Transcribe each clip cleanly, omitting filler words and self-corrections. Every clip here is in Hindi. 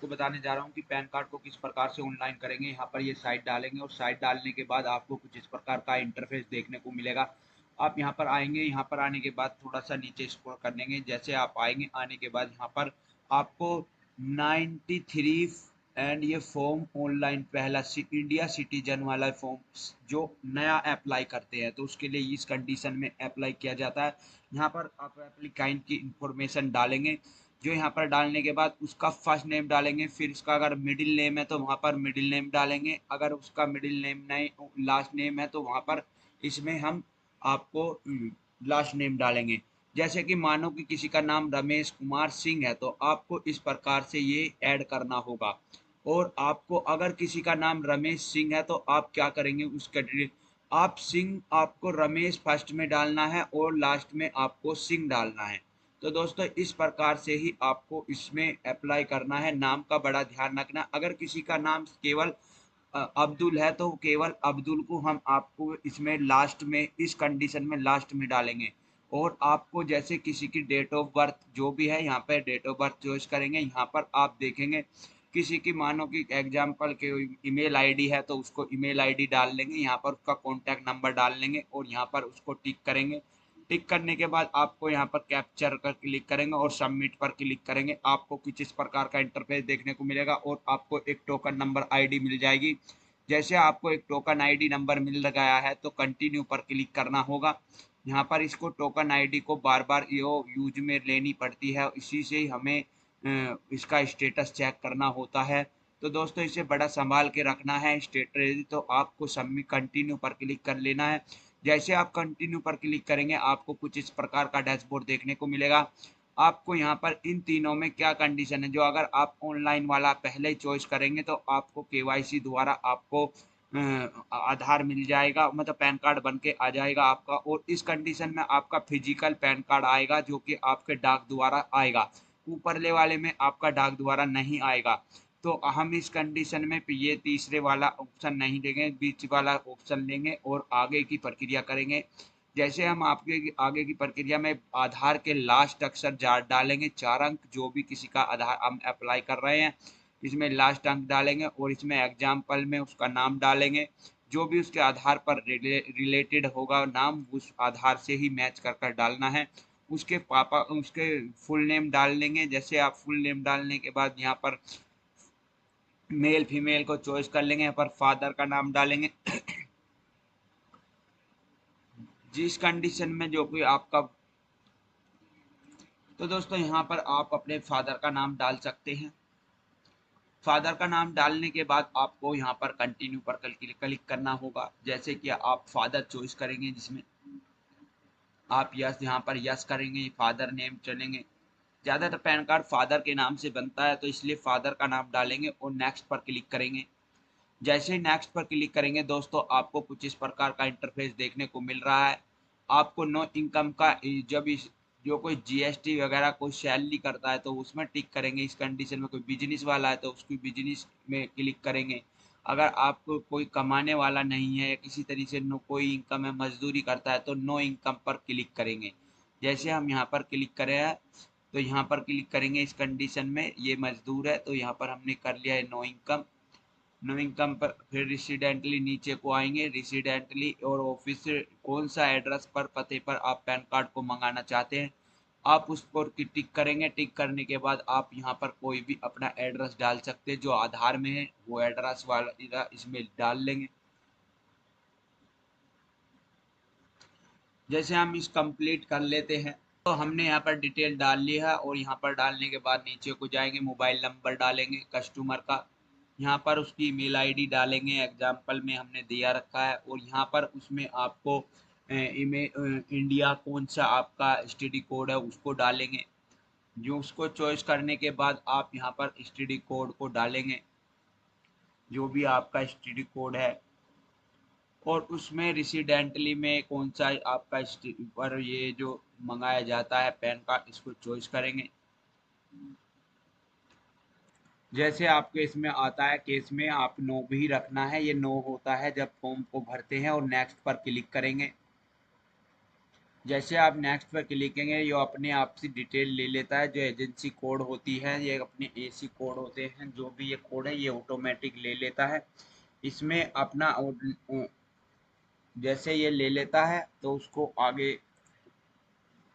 आपको बताने जा रहा हूँ कि पैन कार्ड को किस प्रकार से ऑनलाइन करेंगे। यहाँ पर ये साइट डालेंगे और साइट डालने के बाद आपको कुछ इस प्रकार का इंटरफेस देखने को मिलेगा। आप यहाँ पर आएंगे, यहाँ पर आने के बाद थोड़ा सा नीचे स्क्रॉल कर लेंगे। जैसे आप आएंगे, आने के बाद यहाँ पर आपको 93 एंड ये फॉर्म ऑनलाइन पहला इंडिया सिटीजन वाला फॉर्म जो नया अप्लाई करते हैं तो उसके लिए इस कंडीशन में अप्लाई किया जाता है। यहाँ पर आप एप्लीकाइंट की इंफॉर्मेशन डालेंगे, जो यहाँ पर डालने के बाद उसका फर्स्ट नेम डालेंगे, फिर उसका अगर मिडिल नेम है तो वहाँ पर मिडिल नेम डालेंगे, अगर उसका मिडिल नेम नहीं लास्ट नेम है तो वहाँ पर इसमें हम आपको लास्ट नेम डालेंगे। जैसे कि मानो कि किसी का नाम रमेश कुमार सिंह है तो आपको इस प्रकार से ये ऐड करना होगा। और आपको अगर किसी का नाम रमेश सिंह है तो आप क्या करेंगे, उसका आप सिंह, आपको रमेश फर्स्ट में डालना है और लास्ट में आपको सिंह डालना है। तो दोस्तों इस प्रकार से ही आपको इसमें अप्लाई करना है। नाम का बड़ा ध्यान रखना, अगर किसी का नाम केवल अब्दुल है तो केवल अब्दुल को हम आपको इसमें लास्ट में इस कंडीशन में लास्ट में डालेंगे। और आपको जैसे किसी की डेट ऑफ बर्थ जो भी है यहाँ पे डेट ऑफ बर्थ चॉइस करेंगे। यहाँ पर आप देखेंगे किसी की मानो कि एग्जाम्पल के ईमेल आईडी है तो उसको ईमेल आईडी डाल लेंगे, यहाँ पर उसका कॉन्टैक्ट नंबर डाल लेंगे और यहाँ पर उसको टिक करेंगे। टिक करने के बाद आपको यहाँ पर कैप्चर कर क्लिक करेंगे और सबमिट पर क्लिक करेंगे। आपको कुछ इस प्रकार का इंटरफेस देखने को मिलेगा और आपको एक टोकन नंबर आईडी मिल जाएगी। जैसे आपको एक टोकन आईडी नंबर मिल गया है तो कंटिन्यू पर क्लिक करना होगा। यहाँ पर इसको टोकन आईडी को बार बार यूज में लेनी पड़ती है, इसी से हमें इसका स्टेटस चेक करना होता है। तो दोस्तों इसे बड़ा संभाल के रखना है स्टेटस, तो आपको सबमिट कंटिन्यू पर क्लिक कर लेना है। जैसे आप कंटिन्यू पर क्लिक करेंगे आपको कुछ इस प्रकार का डैशबोर्ड देखने को मिलेगा। आपको यहाँ पर इन तीनों में क्या कंडीशन है, जो अगर आप ऑनलाइन वाला पहले ही चॉइस करेंगे तो आपको केवाईसी द्वारा आपको आधार मिल जाएगा, मतलब पैन कार्ड बन के आ जाएगा आपका। और इस कंडीशन में आपका फिजिकल पैन कार्ड आएगा जो कि आपके डाक द्वारा आएगा, ऊपरले वाले में आपका डाक द्वारा नहीं आएगा। तो हम इस कंडीशन में ये तीसरे वाला ऑप्शन नहीं देंगे, बीच वाला ऑप्शन लेंगे और आगे की प्रक्रिया करेंगे। जैसे हम आपके आगे की प्रक्रिया में आधार के लास्ट अक्षर डालेंगे, 4 अंक, जो भी किसी का आधार हम अप्लाई कर रहे हैं इसमें लास्ट अंक डालेंगे और इसमें एग्जाम्पल में उसका नाम डालेंगे। जो भी उसके आधार पर रिलेटेड होगा नाम उस आधार से ही मैच कर कर डालना है। उसके पापा उसके फुल नेम डाल लेंगे। जैसे आप फुल नेम डालने के बाद यहाँ पर मेल फीमेल को चॉइस कर लेंगे, यहाँ पर फादर का नाम डालेंगे जिस कंडीशन में जो कोई आपका। तो दोस्तों यहाँ पर आप अपने फादर का नाम डाल सकते हैं। फादर का नाम डालने के बाद आपको यहाँ पर कंटिन्यू पर क्लिक करना होगा। जैसे कि आप फादर चॉइस करेंगे जिसमें आप यस, यहाँ पर यस करेंगे, फादर नेम चलेंगे। ज़्यादातर पैन कार्ड फादर के नाम से बनता है तो इसलिए फादर का नाम डालेंगे और नेक्स्ट पर क्लिक करेंगे। जैसे ही नेक्स्ट पर क्लिक करेंगे दोस्तों आपको कुछ इस प्रकार का इंटरफेस देखने को मिल रहा है। आपको नो इनकम का जब इस जो कोई जीएसटी वगैरह कोई सैलरी करता है तो उसमें टिक करेंगे। इस कंडीशन में कोई बिजनेस वाला है तो उसकी बिजनेस में क्लिक करेंगे। अगर आपको कोई कमाने वाला नहीं है या किसी तरीके से नो कोई इनकम है, मजदूरी करता है तो नो इनकम पर क्लिक करेंगे। जैसे हम यहाँ पर क्लिक करें हैं तो यहाँ पर क्लिक करेंगे। इस कंडीशन में ये मजदूर है तो यहाँ पर हमने कर लिया है नो इनकम। नो इनकम पर फिर रेसिडेंटली नीचे को आएंगे। रेसिडेंटली और ऑफिस कौन सा एड्रेस पर पते पर आप पैन कार्ड को मंगाना चाहते हैं आप उस पर टिक करेंगे। टिक करने के बाद आप यहाँ पर कोई भी अपना एड्रेस डाल सकते हैं जो आधार में है, वो एड्रेस वाला इसमें डाल लेंगे। जैसे हम इस कंप्लीट कर लेते हैं तो हमने यहाँ पर डिटेल डाल लिया है और यहाँ पर डालने के बाद नीचे को जाएंगे, मोबाइल नंबर डालेंगे कस्टमर का, यहाँ पर उसकी ईमेल आईडी डालेंगे, एग्जाम्पल में हमने दिया रखा है। और यहाँ पर उसमें आपको इंडिया कौन सा आपका एसटीडी कोड है उसको डालेंगे। जो उसको चॉइस करने के बाद आप यहाँ पर एसटीडी कोड को डालेंगे, जो भी आपका एसटीडी कोड है। और उसमें रेसिडेंटली में कौन सा आपका पर ये जो मंगाया जाता है पैन कार्ड, इसको चॉइस करेंगे। जैसे आपके इसमें आता है केस में आप नो भी रखना है, ये नो होता है जब फॉर्म को भरते हैं। और नेक्स्ट पर क्लिक करेंगे। जैसे आप नेक्स्ट पर क्लिक करेंगे ये अपने आप से डिटेल ले लेता है, जो एजेंसी कोड होती है, ये अपने एसी कोड होते हैं, जो भी ये कोड है ये ऑटोमेटिक ले लेता है। इसमें अपना जैसे ये ले लेता है तो उसको आगे,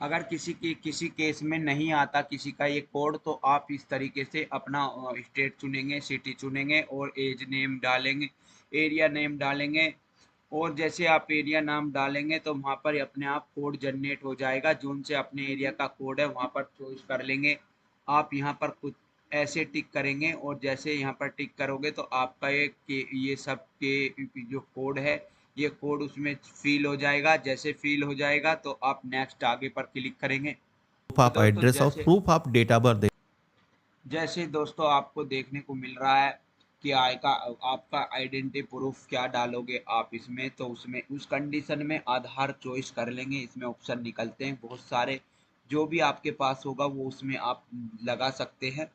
अगर किसी केस में नहीं आता किसी का ये कोड, तो आप इस तरीके से अपना स्टेट चुनेंगे, सिटी चुनेंगे और एज नेम डालेंगे, एरिया नेम डालेंगे। और जैसे आप एरिया नाम डालेंगे तो वहाँ पर अपने आप कोड जनरेट हो जाएगा, जोन से अपने एरिया का कोड है वहाँ पर चॉइस कर लेंगे। आप यहाँ पर कुछ ऐसे टिक करेंगे और जैसे यहाँ पर टिक करोगे तो आपका ये सब के जो कोड है ये कोड उसमें फिल हो जाएगा। जैसे फिल हो जाएगा तो आप नेक्स्ट आगे पर क्लिक करेंगे। प्रूफ तो ऑफ दोस्तों एड्रेस और जैसे proof of date of birth. जैसे दोस्तों आपको देखने को मिल रहा है कि आय का आपका आइडेंटिटी प्रूफ क्या डालोगे आप इसमें, तो उसमें उस कंडीशन में आधार चॉइस कर लेंगे। इसमें ऑप्शन निकलते हैं बहुत सारे, जो भी आपके पास होगा वो उसमें आप लगा सकते हैं।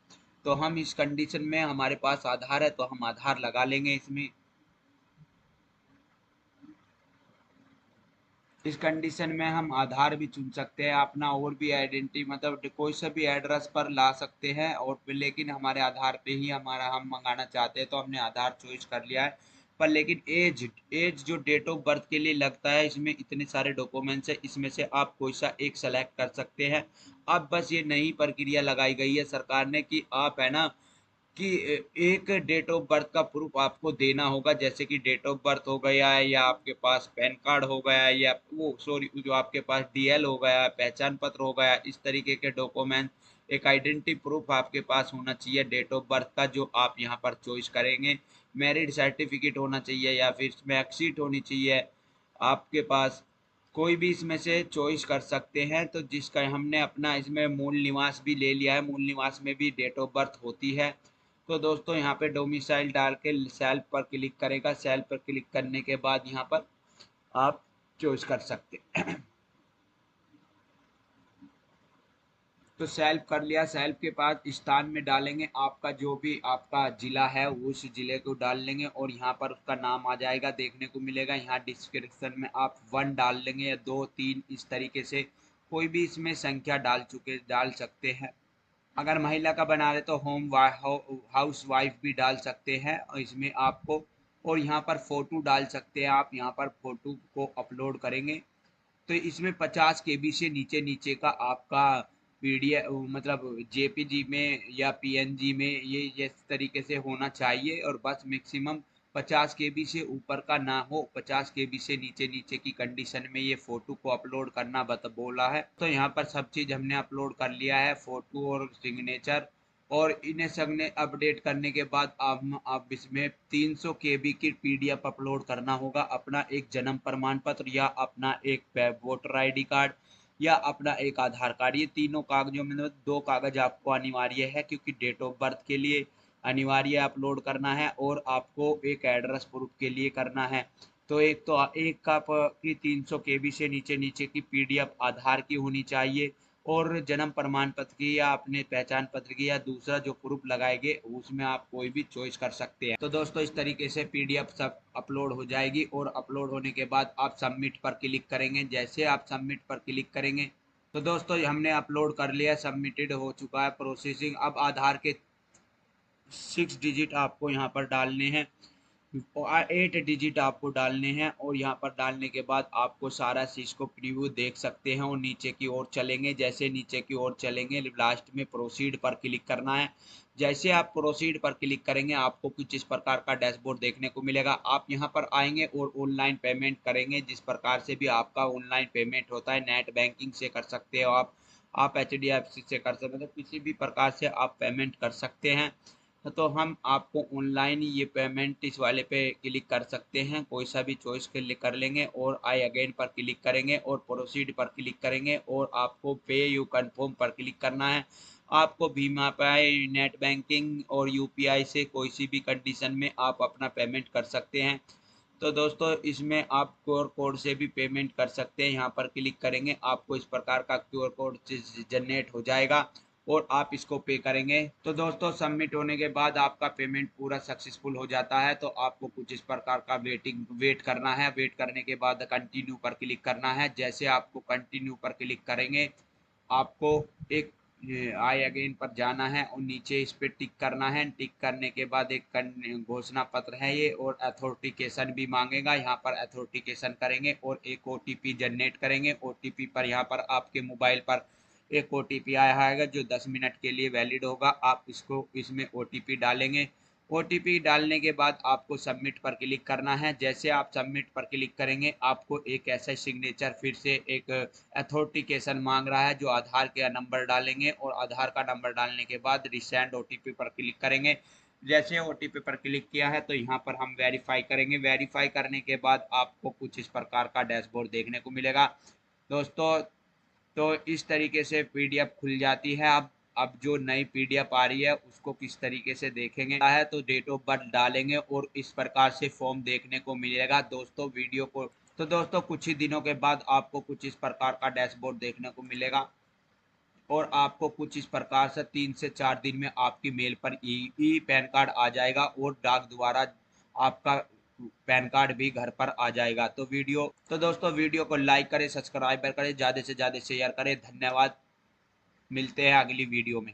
तो हम इस कंडीशन में हमारे पास आधार है तो हम आधार लगा लेंगे इसमें। इस कंडीशन में हम आधार भी चुन सकते हैं अपना, और भी आइडेंटिटी मतलब कोई सा भी एड्रेस पर ला सकते हैं, और लेकिन हमारे आधार पे ही हमारा हम मंगाना चाहते हैं तो हमने आधार चॉइस कर लिया है। पर लेकिन एज एज जो डेट ऑफ बर्थ के लिए लगता है, इसमें इतने सारे डॉक्यूमेंट्स है, इसमें से आप कोई सा एक सेलेक्ट कर सकते हैं। अब बस ये नई प्रक्रिया लगाई गई है सरकार ने कि आप है ना कि एक डेट ऑफ बर्थ का प्रूफ आपको देना होगा, जैसे कि डेट ऑफ बर्थ हो गया है, या आपके पास पैन कार्ड हो गया है, या वो सॉरी जो आपके पास डीएल हो गया है, पहचान पत्र हो गया, इस तरीके के डॉक्यूमेंट, एक आइडेंटिटी प्रूफ आपके पास होना चाहिए डेट ऑफ बर्थ का, जो आप यहाँ पर चॉइस करेंगे। मैरिड सर्टिफिकेट होना चाहिए या फिर मार्कशीट होनी चाहिए आपके पास, कोई भी इसमें से चॉइस कर सकते हैं। तो जिसका हमने अपना इसमें मूल निवास भी ले लिया है, मूल निवास में भी डेट ऑफ बर्थ होती है। तो दोस्तों यहाँ पे डोमिसाइल डाल के सेल्फ पर क्लिक करेगा, सेल्फ पर क्लिक करने के बाद यहाँ पर आप चॉइस कर सकते हैं। तो सेल्फ कर लिया, सेल्फ के बाद स्थान में डालेंगे आपका जो भी आपका जिला है उस जिले को डाल लेंगे, और यहाँ पर उसका नाम आ जाएगा देखने को मिलेगा। यहाँ डिस्क्रिप्शन में आप 1 डाल लेंगे या 2 3 इस तरीके से कोई भी इसमें संख्या डाल सकते हैं। अगर महिला का बना रहे तो हाउस वाइफ भी डाल सकते हैं और इसमें आपको, और यहाँ पर फोटो डाल सकते हैं आप, यहाँ पर फोटो को अपलोड करेंगे तो इसमें 50 केबी से नीचे नीचे का आपका पीडीएफ मतलब जेपीजी में या पीएनजी में ये इस तरीके से होना चाहिए, और बस मैक्सिमम 50 केबी से ऊपर का ना हो, 50 केबी से नीचे नीचे की कंडीशन में ये फोटो को अपलोड करना बोला है। तो यहाँ पर सब चीज़ हमने अपलोड कर लिया है, फोटो और सिग्नेचर, और इन्हें सबने अपडेट करने के बाद आप इसमें 300 केबी की पीडीएफ अपलोड करना होगा, अपना एक जन्म प्रमाण पत्र या अपना एक वोटर आईडी कार्ड या अपना एक आधार कार्ड। ये तीनों कागजों में मतलब 2 कागज आपको अनिवार्य है, क्योंकि डेट ऑफ बर्थ के लिए अनिवार्य अपलोड करना है और आपको एक एड्रेस प्रूफ के लिए करना है। तो एक का की 300 केबी से नीचे नीचे की पीडीएफ आधार की होनी चाहिए, और जन्म प्रमाण पत्र की या अपने पहचान पत्र की या दूसरा जो प्रूफ लगाएंगे उसमें आप कोई भी चॉइस कर सकते हैं। तो दोस्तों इस तरीके से पीडीएफ सब अपलोड हो जाएगी, और अपलोड होने के बाद आप सबमिट पर क्लिक करेंगे। जैसे आप सबमिट पर क्लिक करेंगे तो दोस्तों हमने अपलोड कर लिया, सबमिटेड हो चुका है, प्रोसेसिंग। अब आधार के 6 डिजिट आपको यहाँ पर डालने हैं, 8 डिजिट आपको डालने हैं, और यहाँ पर डालने के बाद आपको सारा चीज़ को प्रीव्यू देख सकते हैं। और नीचे की ओर चलेंगे, जैसे नीचे की ओर चलेंगे लास्ट में प्रोसीड पर क्लिक करना है। जैसे आप प्रोसीड पर क्लिक करेंगे आपको कुछ इस प्रकार का डैशबोर्ड देखने को मिलेगा। आप यहाँ पर आएंगे और ऑनलाइन पेमेंट करेंगे, जिस प्रकार से भी आपका ऑनलाइन पेमेंट होता है, नेट बैंकिंग से कर सकते हो आप HDFC से कर सकते हो, मतलब किसी भी प्रकार से आप पेमेंट कर सकते हैं। तो हम आपको ऑनलाइन ये पेमेंट इस वाले पे क्लिक कर सकते हैं, कोई सा भी चॉइस कर लेंगे और आई अगेन पर क्लिक करेंगे और प्रोसीड पर क्लिक करेंगे, और आपको पे यू कन्फर्म पर क्लिक करना है। आपको भीमा पे, नेट बैंकिंग और यूपीआई से कोई सी भी कंडीशन में आप अपना पेमेंट कर सकते हैं। तो दोस्तों इसमें आप क्यूआर कोड से भी पेमेंट कर सकते हैं। यहाँ पर क्लिक करेंगे आपको इस प्रकार का क्यूआर कोड जनरेट हो जाएगा, और आप इसको पे करेंगे। तो दोस्तों सबमिट होने के बाद आपका पेमेंट पूरा सक्सेसफुल हो जाता है। तो आपको कुछ इस प्रकार का वेट करना है। वेट करने के बाद कंटिन्यू पर क्लिक करना है। जैसे आपको कंटिन्यू पर क्लिक करेंगे, आपको एक आई अगेन पर जाना है और नीचे इस पे टिक करना है। टिक करने के बाद एक घोषणा पत्र है ये, और अथॉरिटिकेशन भी मांगेगा। यहाँ पर अथॉरिटिकेशन करेंगे और एक ओटीपी जनरेट करेंगे। ओटीपी पर यहाँ पर आपके मोबाइल पर एक ओटीपी आएगा जो 10 मिनट के लिए वैलिड होगा। आप इसको इसमें ओटीपी डालेंगे। ओटीपी डालने के बाद आपको सबमिट पर क्लिक करना है। जैसे आप सबमिट पर क्लिक करेंगे, आपको एक ऐसा सिग्नेचर फिर से एक अथॉरिटिकेशन मांग रहा है, जो आधार का नंबर डालेंगे और आधार का नंबर डालने के बाद रिसेंड ओटीपी पर क्लिक करेंगे। जैसे ओटीपी पर क्लिक किया है तो यहाँ पर हम वेरीफाई करेंगे। वेरीफाई करने के बाद आपको कुछ इस प्रकार का डैशबोर्ड देखने को मिलेगा दोस्तों। तो इस तरीके से पीडीएफ खुल जाती है। अब जो नई पीडीएफ आ रही है उसको किस तरीके से देखेंगे है, तो डेट ऑफ बर्थ डालेंगे और इस प्रकार से फॉर्म देखने को मिलेगा दोस्तों वीडियो को। तो दोस्तों कुछ ही दिनों के बाद आपको कुछ इस प्रकार का डैशबोर्ड देखने को मिलेगा, और आपको कुछ इस प्रकार से 3 से 4 दिन में आपकी मेल पर ई पैन कार्ड आ जाएगा, और डाक द्वारा आपका पैन कार्ड भी घर पर आ जाएगा। तो दोस्तों वीडियो को लाइक करें, सब्सक्राइब करें, ज़्यादा से ज़्यादा शेयर करें। धन्यवाद। मिलते हैं अगली वीडियो में।